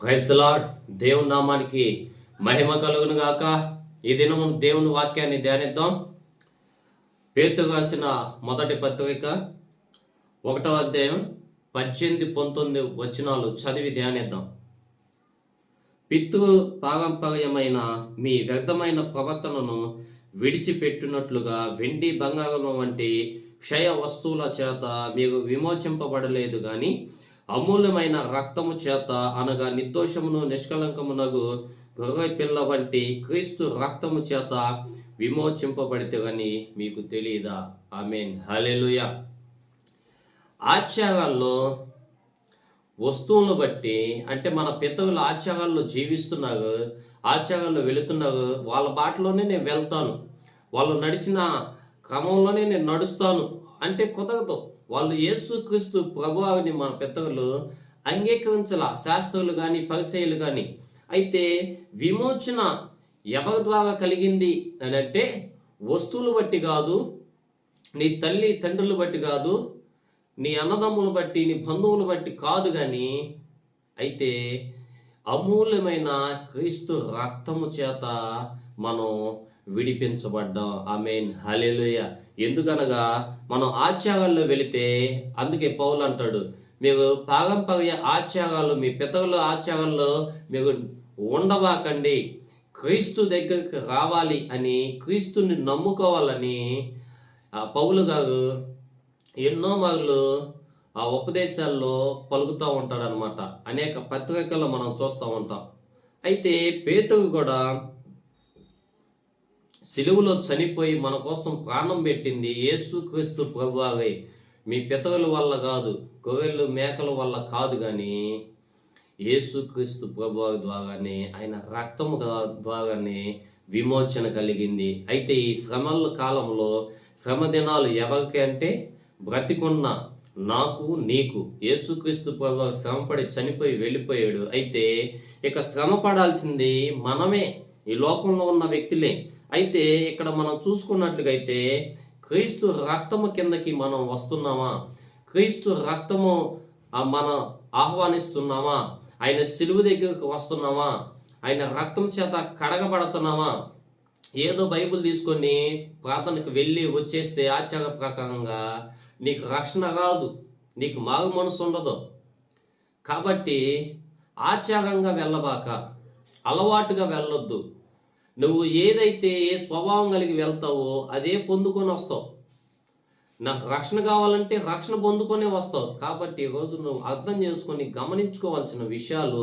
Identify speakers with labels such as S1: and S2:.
S1: Praise the lord. దేవుని నామానికి మహిమ కలుగును గాక. ఈ దినము దేవుని వాక్యాన్ని ధ్యానిద్దాం. పేతురు రాసిన మొదటి పత్రిక 1వ అధ్యాయం 18, 19 వచనాలు చదివి ధ్యానిద్దాం. పితృ పారంపర్యమైన మీ వ్యర్థమైన ప్రవర్తనను విడిచిపెట్టినట్లుగా వెండి బంగారం వంటి క్షయ వస్తువుల చేత మీరు విమోచింపబడలేదు గాని అమూల్యమైన రక్తము చేత, అనగా నిర్దోషమును నిష్కలంకమునగు గొర్రె పిల్ల వంటి క్రీస్తు రక్తము చేత విమోచింపబడితేగాని మీకు తెలియదా? ఆమేన్, హల్లెలూయా. ఆచారాల్లో వస్తువులను బట్టి, అంటే మన పితరులు ఆచారాల్లో జీవిస్తున్నారు, ఆచారాల్లో వెళుతున్నారు, వాళ్ళ బాటలోనే నేను వెళ్తాను, వాళ్ళు నడిచిన క్రమంలోనే నేను నడుస్తాను అంటే కుదరదు. వాళ్ళు యేసుక్రీస్తు ప్రభువుని మన పితరులు అంగీకరించాల, శాస్త్రులు కానీ పరిసయ్యులు కానీ. అయితే విమోచన ఎవరి ద్వారా కలిగింది అని అంటే వస్తువులు బట్టి కాదు, నీ తల్లి తండ్రులు బట్టి కాదు, నీ అన్నదమ్ములు బట్టి, నీ బంధువులు బట్టి కాదు, కానీ అయితే అమూల్యమైన క్రీస్తు రక్తము చేత మనం విడిపించబడ్డాం. ఆమేన్, హల్లెలూయా. ఎందుకనగా మనం ఆచారాల్లో వెళితే, అందుకే పౌలు అంటాడు, మీరు పారంపర్య ఆచారాలు, మీ పితరుల ఆచారాల్లో మీరు ఉండబాకండి, క్రీస్తు దగ్గరికి రావాలి అని, క్రీస్తుని నమ్ముకోవాలని పౌలు గారు ఎన్నో మార్లు ఆ ఉపదేశాల్లో పలుకుతూ ఉంటాడనమాట. అనేక పత్రికల్లో మనం చూస్తూ ఉంటాం. అయితే పేతురు కూడా సిలువలో చనిపోయి మన కోసం ప్రాణం పెట్టింది యేసుక్రీస్తు ప్రభువే. మీ పితరుల వల్ల కాదు, గొర్రెలు మేకల వల్ల కాదు, కానీ యేసుక్రీస్తు ప్రభువు ద్వారానే, ఆయన రక్తము ద్వారానే విమోచన కలిగింది. అయితే ఈ శ్రమల కాలంలో, శ్రమ దినాలు ఎవరికి అంటే బ్రతికున్న నాకు నీకు. యేసుక్రీస్తు ప్రభువు శ్రమపడి చనిపోయి వెళ్ళిపోయాడు. అయితే ఇక శ్రమ పడాల్సింది మనమే, ఈ లోకంలో ఉన్న వ్యక్తులే. అయితే ఇక్కడ మనం చూసుకున్నట్లుగైతే క్రీస్తు రక్తము కిందకి మనం వస్తున్నామా? క్రీస్తు రక్తము మనం ఆహ్వానిస్తున్నామా? ఆయన సిలువ దగ్గరకు వస్తున్నామా? ఆయన రక్తం చేత కడగబడుతున్నామా? ఏదో బైబిల్ తీసుకొని ప్రార్థనకు వెళ్ళి వచ్చేస్తే ఆచార ప్రకారంగా నీకు రక్షణ రాదు, నీకు మారు మనసు ఉండదు. కాబట్టి ఆచారంగా వెళ్ళబాక, అలవాటుగా వెళ్ళొద్దు. నువ్వు ఏదైతే ఏ స్వభావం కలిగి వెళ్తావో అదే పొందుకొని వస్తావు. నాకు రక్షణ కావాలంటే రక్షణ పొందుకొనే వస్తావు. కాబట్టి ఈరోజు నువ్వు అర్థం చేసుకొని గమనించుకోవాల్సిన విషయాలు